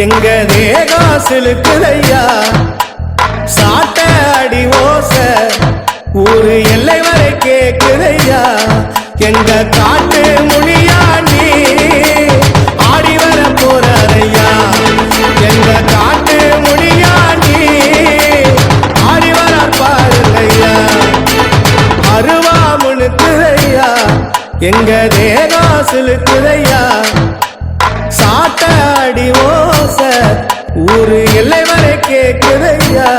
எங்க தேகம் சிலுக்குதையா சாட்ட அடி ஓச ஊரு எல்லை வரை கேக்குதையா எங்க காட்டு முனியாண்டி ஆடி வர போறாரையா எங்க காட்டு முனியாண்டி ஆடி வர பாருங்கய்யா அருவா முனுக்குதையா எங்க தேகம் சிலுக்குதையா சாட்ட அடி ஓச ஊரு எல்லை வரை கேக்குதையா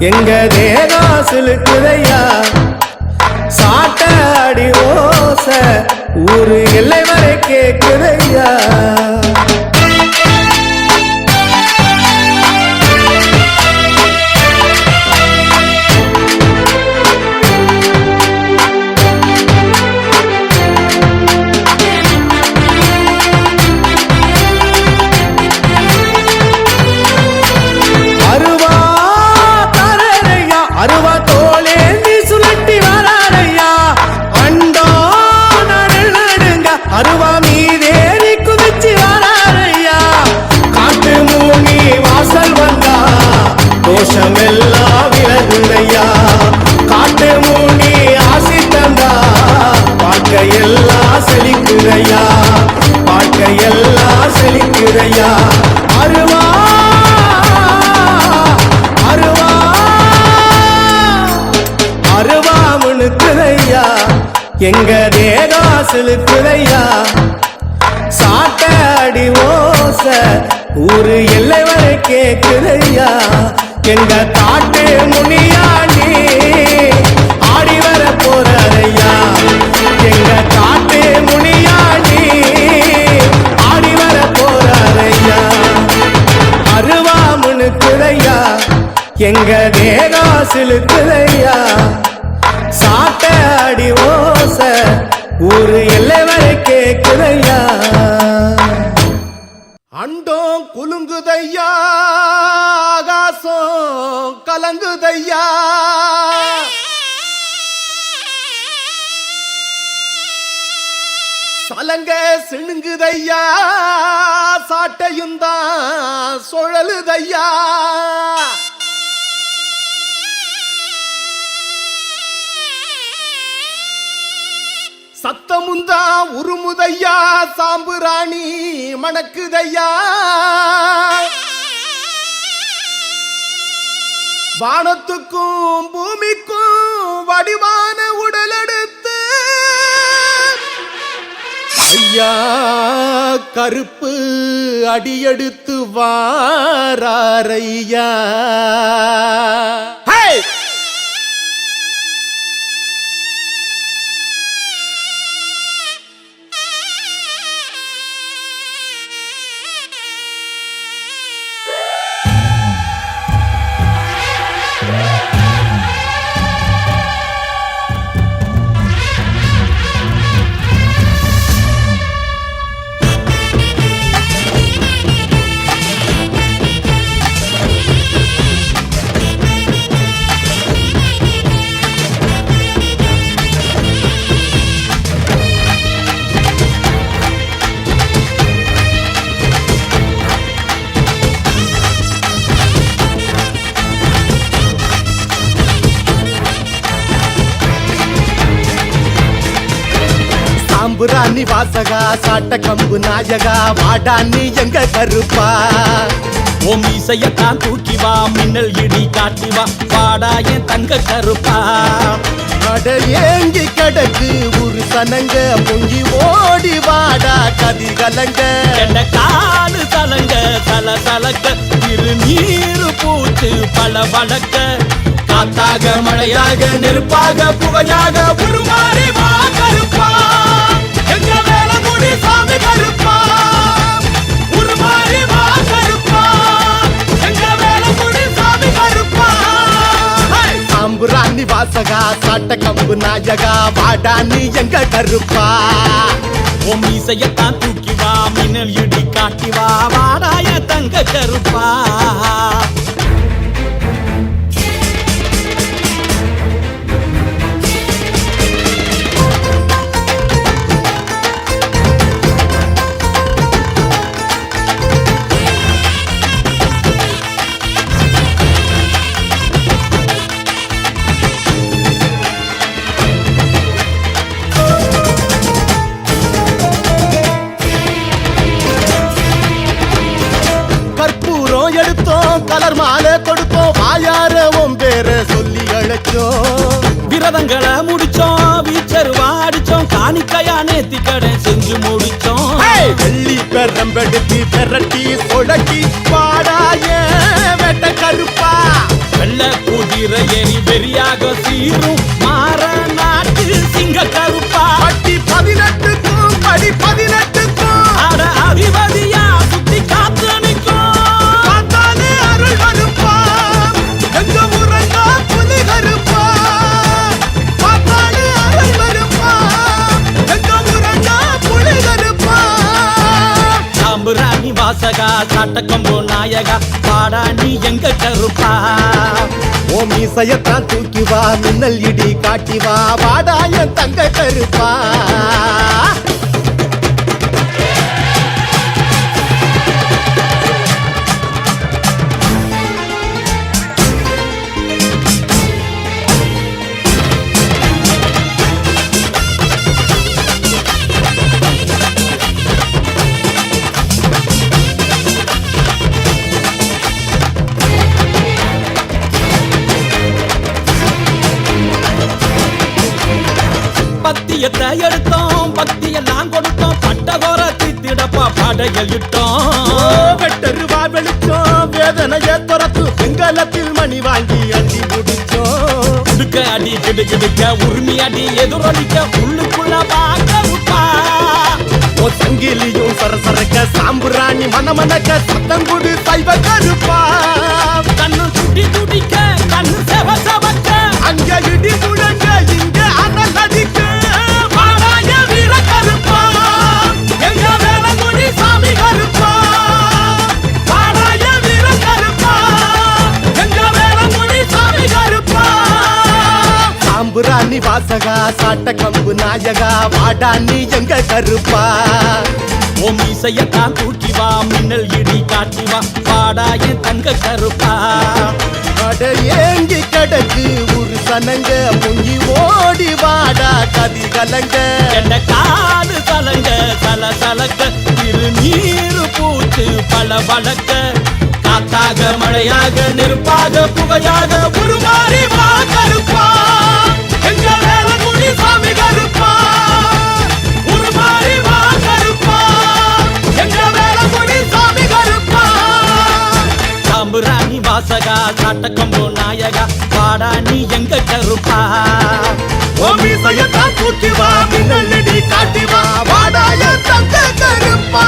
எங்க தேகம் சிலுக்குதையா சாட்ட அடி ஓச ஊரு எல்லை வரை கேக்குதையா அருவா மீதேறி குதிச்சு வராரையா காட்டு மூனி வாசல் வந்தா தோஷம் எல்லாம் விலகுதையா காட்டு மூனி ஆசி தந்தா வாழ்க்கையெல்லாம் செழிக்குதையா வாழ்க்கையெல்லாம் செழிக்குதையா அருவா அருவா அருவா முனுக்குதையா எங்க தேகம் சிலுக்குதையா சாட்ட அடி ஓச ஊரு எல்லை வரை கேக்குதையா எங்க காட்டு முனியாண்டி ஆடி வர போறாரையா எங்க காட்டு முனியாண்டி ஆடி வர போறாரையா அருவா முனுக்குதையா எங்க தேகம் சிலுக்குதையா சாட்ட அடி ஓச ஊரு எல்லை வரை கேக்குதையா அண்டோம் குலுங்குதையா ஆகாசம் கலங்குதையா சலங்க சிணுங்குதையா சாட்டையும் தான் சுழலுதையா சத்தமுந்தா உருமுதையா சாம்புராணி மணக்குதையா வானத்துக்கும் பூமிக்கும் வடிவான உடல் எடுத்து ஐயா கருப்பு அடியெடுத்து வாராரையா சாம்புராணி வாசகா சாட்ட கம்பு நாயகா வாடானி எங்க கருப்பா ஓம் இசையத்தான் தூக்கி வா மின்னல் இடி காட்டி வா வாடா என் தங்க கருப்பா அட ஏங்கி கடக்கு ஒரு சனங்க பொங்கி ஓடி வாடா கதி கலங்க என்ன காலு சலங்க சல சலக்க திருநீரு பூச்சு பல வழக்க காத்தாக மழையாக நெருப்பாக புகையாக உருமாறி வா கருப்பா எங்க மேல முடி சாமி கருப்பா உருமாறி வா கருப்பா எங்க மேல முடி சாமி கருப்பா சாம்புராணி வாசகா சாட்ட கம்பு நாயகா வாடா நீ எங்க கருப்பா ஓம் இசையத்தான் தூக்கி வா மின்னல் இடி காட்டி வா வாடாய தங்க கருப்பா எடுத்தோம் கலர் மாலை கொடுத்தோம் வாயார உன் பேர சொல்லி அழைச்சோம் விரதங்களை முடிச்சோம் வீச்சருவா அடிச்சோம் காணிக்கையா நேத்தி கடை செஞ்சு முடிச்சோம் வெள்ளி பெரம்பெடுத்தி பெரட்டி சொடட்டி பாடாய வெட்ட கருப்பா வெள்ள குதிரை ஏறி வெறியாக சீரும் மாற நாட்டு சிங்க கருப்பா பட்டி 18க்கும் படி 18க்கும் அட அதிபதியா சுத்தி காத்து நிற்கும் வாசகா சாட்டக்கம்போ நாயகா பாடா நீ எங்க கருப்பா ஓம் இசையத்தான் தூக்கி வா மின்னல் இடி காட்டி வா வாடா என் தங்க கருப்பா பத்தியத்தை எடுத்தோம் பக்தியெல்லாம் கொடுத்தோம் பட்டகோர தித்திடப்பா படையல் இட்டோம் வெட்டருவா வெளிச்சோம் வேதனைய துரத்து வெங்கலத்தில் மணி வாங்கி அடி முடிச்சோம் இடுக்க அடி கிடுக்கிடுக்க உரிமை அடி எதிரொலிக்க உள்ளுக்குள்ள பாக்கருப்பா ஓ சங்கிலியும் சரசரக்க சாம்புராணி மனமனக்க சத்தங்குடு சைவ கருப்பா கண்ணு துடி துடிக்க கண்ணு செவ செவக்க அங்க இடி முழங்க இங்க அனல் அடிக்க சாம்புராணி வாசகா சாட்ட கம்பு நாயகா வாடா நீ எங்க கருப்பா ஓம் இசையத்தான் தூக்கி வா மின்னல் இடி காட்டி வா வாடா என் தங்க கருப்பா அட ஏங்கி கடக்கு ஒரு சனங்க பொங்கி ஓடி வாடா கதி கலங்க என்ன காலு சலங்க சல சலக்க திருநீரு பூச்சு பல வழக்க காத்தாக மழையாக நெருப்பாக புகையாக உருமாறி வா கருப்பா எங்க மேல முடி சாமி கருப்பா உருமாறி வா கருப்பா எங்க மேல முடி சாமி கருப்பா சாம்புராணி வாசகா சாட்டக்கம்போ நாயகா வாடா நீ எங்க கருப்பா ஓம் இசையத்தான் தூக்கி வா மின்னல் இடி காட்டி வா வாடா என் தங்க கருப்பா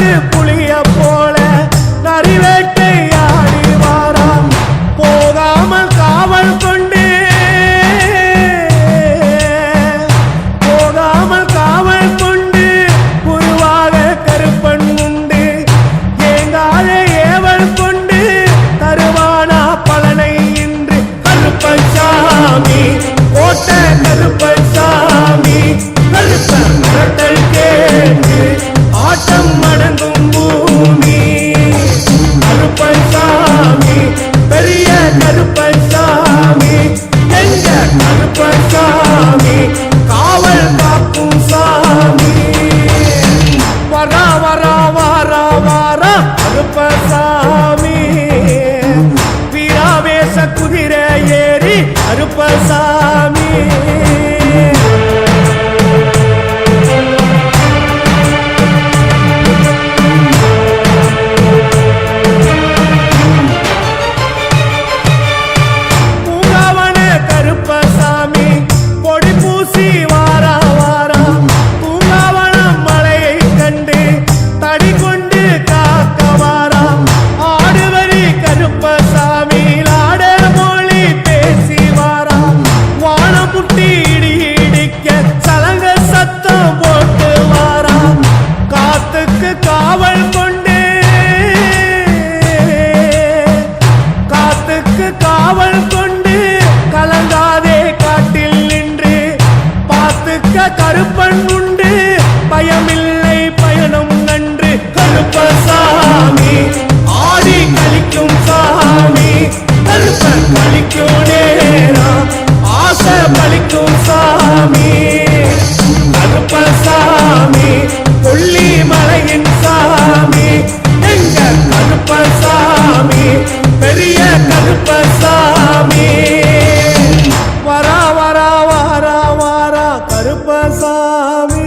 காட்டு புளிய போல நரிவேட்டையாடி வாராம் போகாமல் காவல் கொண்டு குருவாக கருப்பன் உண்டு ஏங்காத ஏவல் கொண்டு தருவானா பலனை இன்று கருப்பன் சாமி ஓட்ட கருப்பன் சாமி கருப்பன் மிரட்டல் கேட்டு ஆட்டம் அடங்கும் பூமி கருப்பன் சாமி பெரிய கருப்பன் சாமி எங்க கருப்பன் சாமி காவல் காக்கும் சாமி வரா வரா வாரா வாரா கருப்பன் சாமி வீராவேச குதிரை ஏறி கருப்பன் சாமி கருப்பன் உண்டு பயமில்லை பயணம் நன்று கருப்பசாமி ஆடி கழிக்கும் சாமி கருப்பன் கழிக்கும் நேரம் ஆசை பலிக்கும் சாமி கருப்பசாமி கொல்லி மலையின் சாமி எங்க கருப்பசாமி பெரிய கருப்பசாமி வரா வரா வாரா வாரா கருப்பசாமி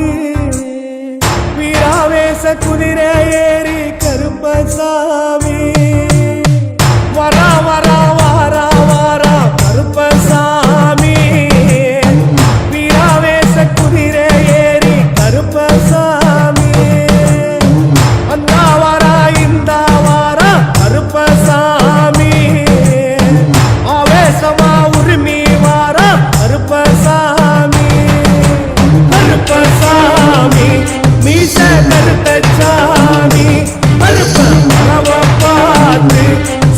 வீராவேச குதிரை ஏறி கருப்பசாமி வரா வரா வாரா வாரா கருப்பசாமி வீராவேச குதிரை ஏறி கருப்பசாமி அந்த வாரா இந்த வாரா கருப்பசாமி ஆவேசமா உரிமை வாரா கருப்பசாமி கருப்பசாமி மீச கருத்தச்சாமி கருப்ப மரவ பார்த்து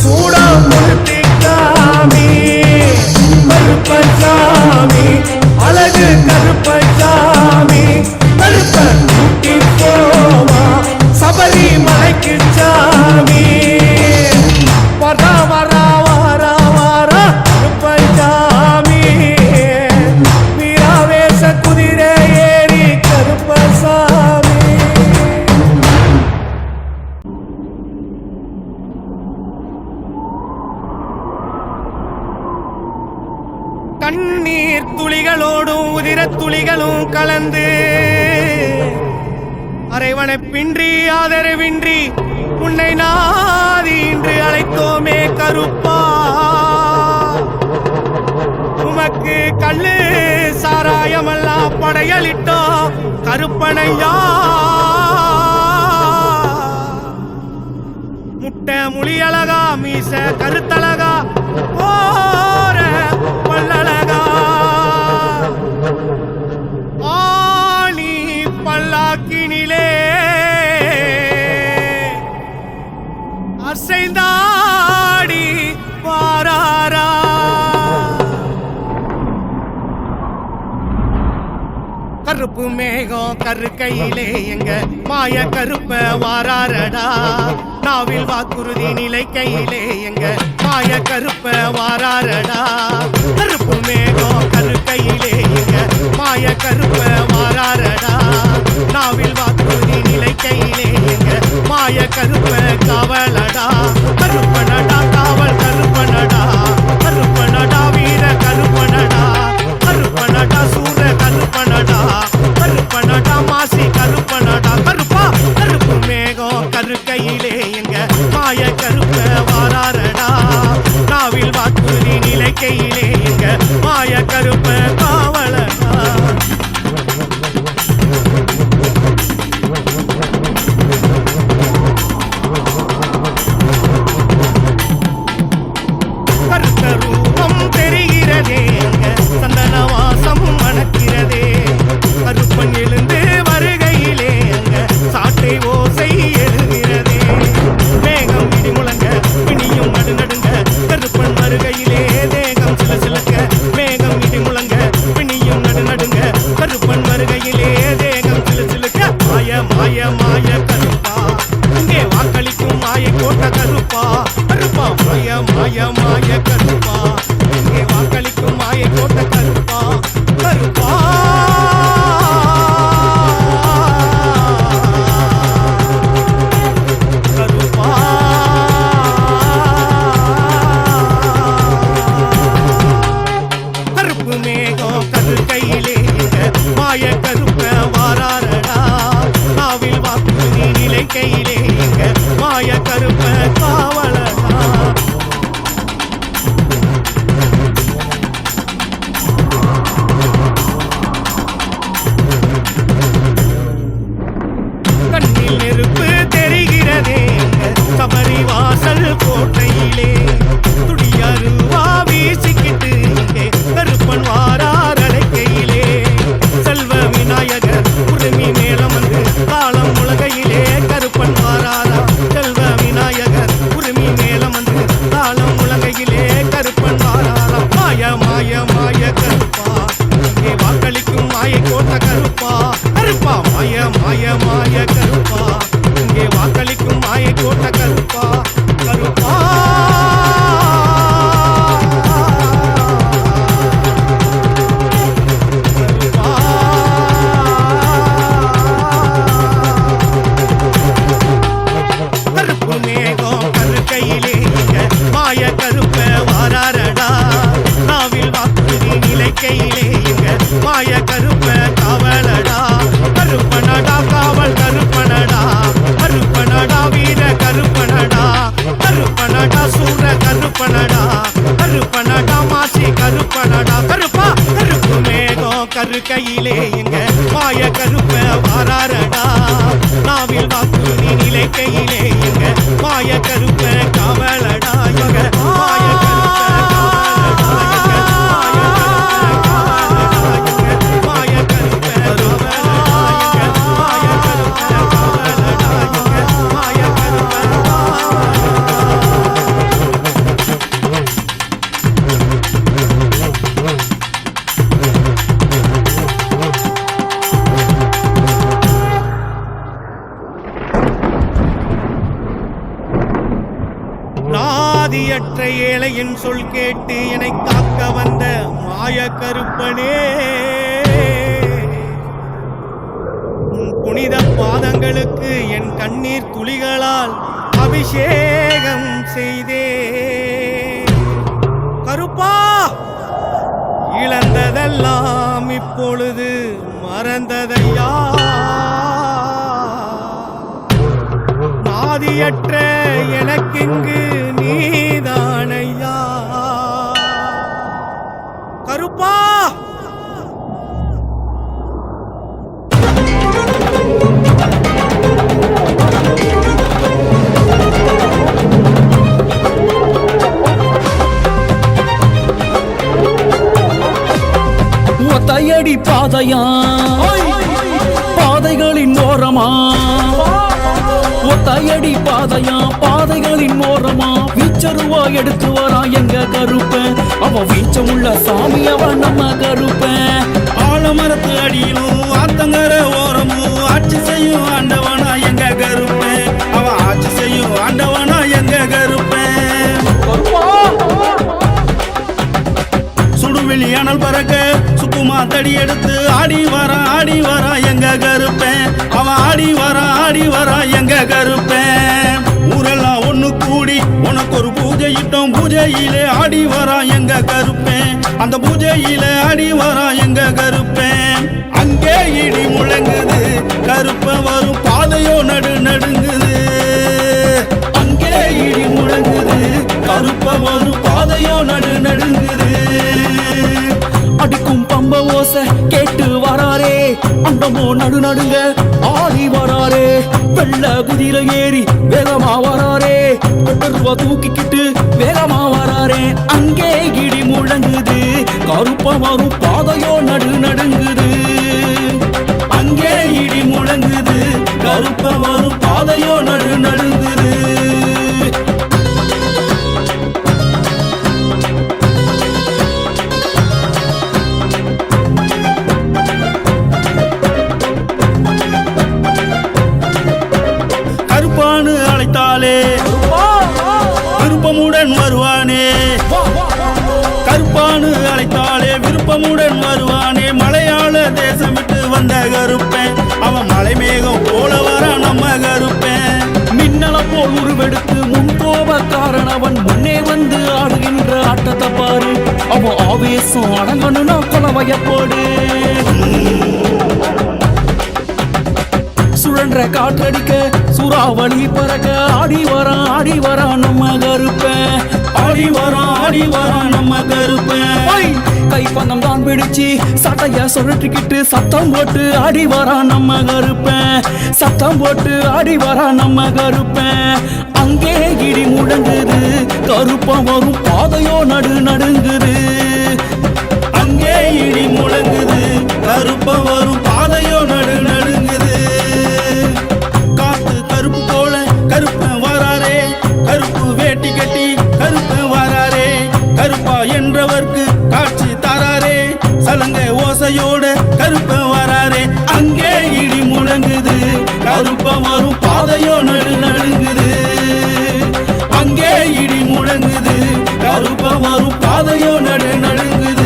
சூடா கொடுத்திக்காமி கருப்பசாமி அழகு கருப்பசாமி கருப்ப கூட்டி போவா சபரி மலைக்கு சாமி வரா வரா வாரா வாரா கருப்பசாமி வீராவேச குதிரை ஏறி கருப்பசாமி கண்ணீர் துளிகளோடும் உதிர துளிகளும் கலந்து அரைவனைப்பின்றி ஆதரவின்றி உன்னை நாதி இன்று அழைத்தோமே கருப்பா உமக்கு கல்லு சாராயமெல்லாம் படையலிட்டோம் கருப்பனையா முட்டை முழியழகா மீச கருத்தழகா போற பல்லழகா ஆணி பல்லாக்கினிலே அசைந்தாடி பாராரா கருப்பு மேகம் கரு கையிலே எங்க மாய கருப்ப வாராரடா நாவில் வாக்குறுதி நிலை கையிலே எங்க மாய கருப்ப வாராரடா கருப்பு மேகம் கரு கையிலே எங்க மாய கருப்ப வாராரடா நாவில் வாக்குறுதி நிலை கையிலே எங்க மாய கருப்ப காவலடா கருப்பனடா காவல் கருப்பனடா கருப்பனடா வீர கருப்பனடா கருப்பனடா சூர கருப்பனடா கருப்பனடா மாசி கருப்பனடா கருப்பா கருப்பு மேகம் கரு கையிலே எங்க மாய கருப்ப வாராரடா நாவில் வாக்குறுதி நிலை கையிலே எங்க மாய கருப்ப காவலடா கவிதை எழுகிறதே. மேகம் இடி முழங்க பிணியும் நடுநடுங்க கருப்பன் வருகையிலே தேகம் சில சிலக்க. மேகம் இடி முழங்க பிணியும் நடுநடுங்க கருப்பன் வருகையிலே தேகம் சில சிலக்க. மாய மாய மாய கருப்பா இங்கே வாக்களிக்கும் மாய கோட்ட கருப்பா. கருப்பா மாய மாய மாய கருப்பா இங்கே வாக்களிக்கும் மாய கோட்ட கருப்பா. கருப்பா கருப்பா கருப்பு மேகம் கரு கையிலே மாய கருப்ப வாராரடா. நாவில் வாக்கு நீ நிலை கையிலே மாய கருப்ப காவலடா. கண்ணில் நெருப்பு தெரிகிறதே சபரி வாசல் கோட்டையிலே. துடியருவா வீசிக்கிட்டு இங்கே கருப்பன் வாரார் அழைக்கையிலே. செல்வ விநாயகர் உரிமை மேலம் வந்து தாளம் உலகையிலே கருப்பன் வாராரா. செல்வ விநாயகர் உரிமை மேலம் வந்து தாளம் உலகையிலே கருப்பன் வாராரா. மாய மாய மாய கருப்பா இங்கே வாக்களிக்கும் மாய கோட்ட கருப்பா. கருப்பா மாய மாய மாய கருப்பா இங்கே வாக்களிக்கும் மாய கோட்ட கருப்பா. கருப்பா கருப்பு மேகம் கரு கையிலே மாய கருப்ப வாராரடா. நாவில் வாக்கு நிலை கையிலே மாய கருப்ப காவலடா. கருப்பனடா காவல் கருப்பனடா. கருப்பனடா வீர கருப்பனடா. கருப்பனடா சூர கருப்பனடா. கருப்பனடா மாசி கருப்பனடா. கருப்பா கருப்பு மேகம் கரு கையிலே எங்க மாய கருப்ப வாராரடா. நாவில் வாக்கு நீ நிலை கையிலே எங்க மாய கருப்ப காவலடா. எங்க மாய கருப்ப காவலடா. மாய கருப்ப காவலடா. மாய கருப்ப காவலடா. மாய கருப்ப நாதியற்ற ஏழையின் சொல் கேட்டு என்னை காக்க வந்த மாய கருப்பனே. உன் புனித பாதங்களுக்கு என் கண்ணீர் துளிகளால் அபிஷேகம் செய்தே. கருப்பா இழந்ததெல்லாம் இப்பொழுது மறந்ததையா. நாதியற்ற எனக்கிங்கு நீதானையா. கருப்பா ஒத்தையடி பாதையா பாதைகளின் ஓரமா. ஒத்தையடி பாதையா பாதைகளின் ஓரமா. வீச்சருவா எடுத்து வரா எங்க கருப்பன். அவன் வீச்சமுள்ள சாமி அவன் நம்ம கருப்பன். ஆலமரத்து அடியிலும் ஆத்தங்கர ஓரமும் ஆட்சி செய்யும் ஆண்டவனா எங்க கருப்பன். அவன் ஆட்சி செய்யும் ஆண்டவனா எங்க கருப்பன். சுடுவெளி அனல் பறக்க சுக்குமா தடி எடுத்து ஆடி வரா எங்க கருப்பன். அவன் ஆடி வரா எங்க கருப்பன். ஊரெல்லாம் ஒண்ணு கூடி உனக்கு ஒரு பூஜை இட்டோம். பூஜையிலே ஆடி வரா எங்க கருப்பன். அந்த பூஜையிலே ஆடி வரா எங்க கருப்பன். அங்கே இடி முழங்குது கருப்ப வரும் பாதையோ நடுங்குது. அங்கே இடி முழங்குது கருப்ப வரும் பாதையோ நடுங்குது. அடிக்கும் பம்ப ஓசை கேட்டு வராரே. அண்டமோ நடுங்க ஆடி வராரே. வெள்ள குதிரை ஏறி வேகமா வராரே. பெட்டருவா தூக்கிக்கிட்டு வேகமா வராரே. அங்கே இடி முழங்குது கருப்ப வரும் பாதையோ நடுங்குது. அங்கே இடி முழங்குது கருப்ப வரும் பாதையோ அழைத்தாலே விருப்பமுடன் வருவானே, கருப்பானு அழைத்தாலே விருப்பமுடன் வருவானே. மலையாள தேசம் விட்டு வந்த கருப்பேன், அவன் மலை மேகம் போல வர நம்ம கருப்பேன். மின்னல போல் உருவெடுத்து முன்கோபக்காரன் அவன் முன்னே வந்து ஆடுகின்ற ஆட்டத்தை பாரு. அவன் ஆவேசம் அடங்கணும்னா கொலவையப்போடு. சுழன்ற காற்றடிக்க சூறாவளி பறக்க ஆடி வரான் நம்ம கருப்பேன். ஆடி வரான் நம்ம கருப்பேன். கைப்பந்தம் தான் பிடிச்சி சட்டைய சுழற்றிக்கிட்டு சத்தம் போட்டு ஆடி வரான் நம்ம கருப்பேன். சத்தம் போட்டு ஆடி வரான் நம்ம கருப்பேன். அங்கே இடி முழங்குது, கருப்பம் வரும் பாதையோ நடுங்குது. அங்கே இடி முழங்குது, கருப்பம் வரும் பாதையோ நடுங்குது. காத்து கருப்பு போல கருப்பன் வராரே, கருப்பு வேட்டி கட்டி கருப்பன் வராரே. கருப்பா என்றவர்க்கு காட்சி தாராரே, சலங்க ஓசையோட கருப்பன் வராரே. அங்கே இடி முழங்குது, கருப்பன் வரும் பாதையோ நடுங்குது. அங்கே இடி முழங்குது, கருப்பன் வரும் பாதையோ நடுங்குது.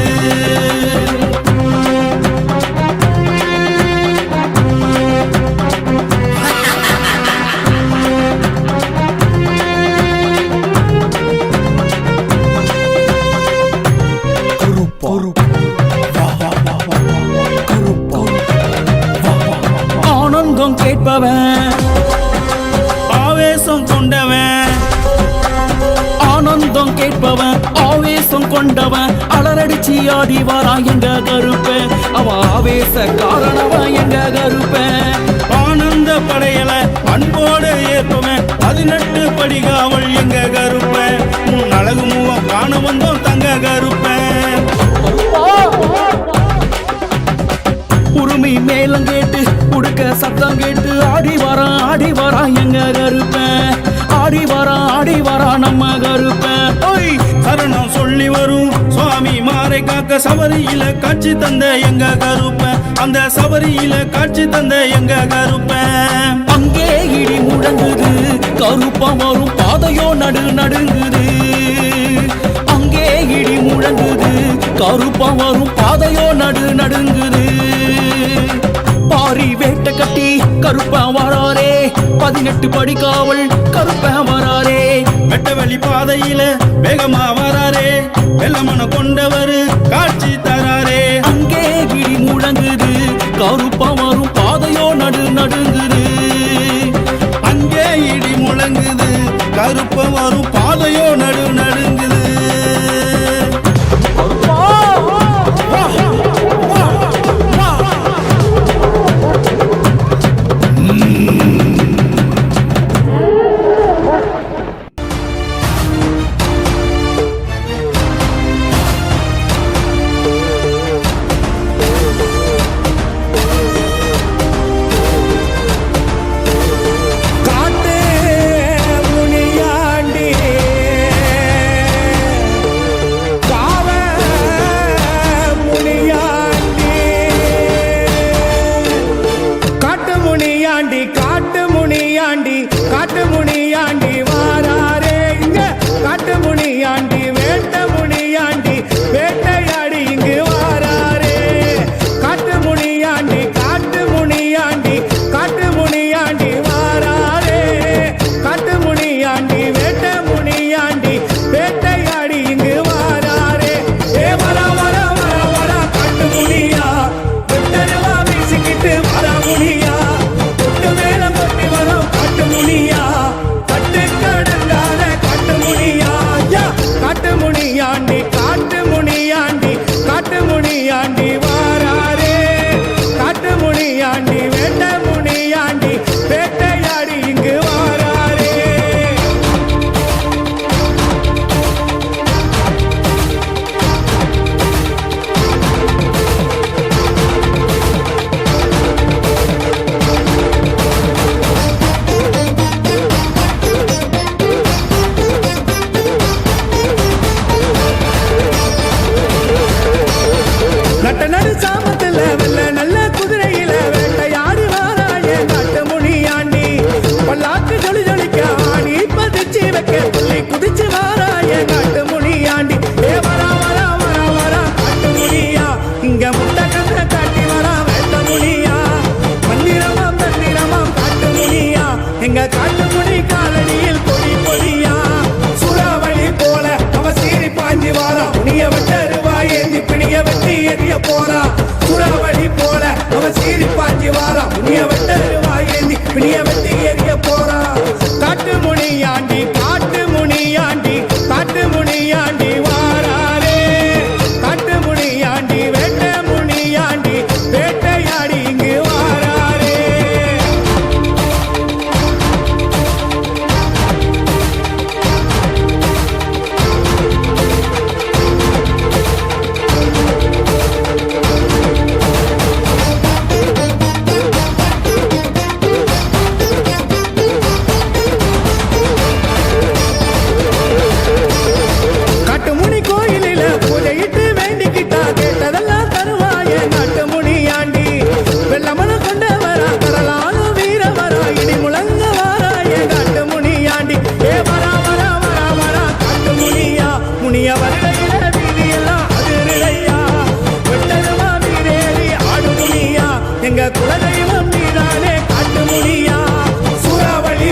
ஆனந்தம் கேட்பவன், ஆவேசம் கொண்டவன், ஆனந்தம் கேட்பவன் ஆவேசம் கொண்டவன். அலரடிச்சி ஆடி வரான் எங்க கருப்பேன். அவன் ஆவேச காரணவன் எங்க கருப்பேன். ஆனந்த படையல அன்போடு ஏற்பவன், 18 படிகாவல் எங்க கருப்பேன். உன் அழகு மூவம் காண வந்தோம் தங்க கருப்பேன். உரிமை மேலம் கேட்டு உடுக்க சத்தம் கேட்டு ஆடி வரான் எங்க கருப்பேன். ஆடி வரான் நம்ம கருப்பேன். சரணம் சொல்லி வரும் சுவாமி மாரை காக்க சபரியில காட்சி தந்த எங்க கருப்பேன். அந்த சபரியில காட்சி தந்த எங்க கருப்பேன். அங்கே இடி முழங்குது, கருப்பம் வரும் பாதையோ நடுங்குது. அங்கே இடி முழங்குது, கருப்பம் வரும் பாதையோ நடுங்குது. பாரி வேட்டை கட்டி கருப்பன் வராரே, 18 படி காவல் கருப்பன் வராரே. வெட்டவெளி பாதையில வேகமா வராரே, வெள்ளமன கொண்டவரு காட்சி தராரே. அங்கே இடி முழங்குது, கருப்பன் வரும் பாதையோ நடுங்குது. அங்கே இடி முழங்குது, கருப்ப வரும் பாதையோ நடுங்குது.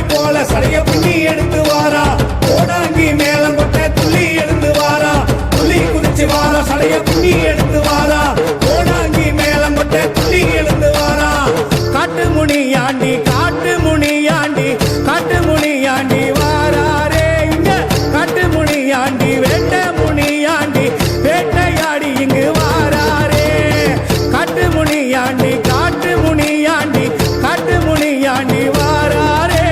போல சடைய பின்னி எடுத்து வாரா கோடாங்கி மேலம் கொட்ட துள்ளி எழுந்து வாரா துள்ளி குதிச்சு வாரா சடைய பின்னி எடுத்து வாரா கோடாங்கி மேலம் கொட்ட துள்ளி எழுந்து வாரா காட்டு முனியாண்டி காட்டு முனியாண்டி காட்டு முனியாண்டி வாராரே இங்க காட்டு முனியாண்டி வேட்டை முனியாண்டி வேட்டையாடி இங்கு வாராரே காட்டு முனியாண்டி காட்டு முனியாண்டி காட்டு முனியாண்டி வாராரே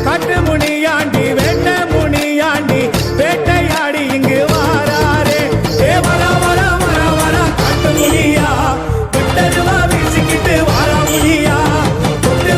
காட்டு முனியாண்டி வேட்டை முனியாண்டி வேட்டையாடி இங்கு வாராரே ஏ வரா வரா வரா வரா காட்டு முனியா விட்டருவா வீசிக்கிட்டு வாரா முனியா கொட்டு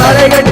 தாரை கட்டி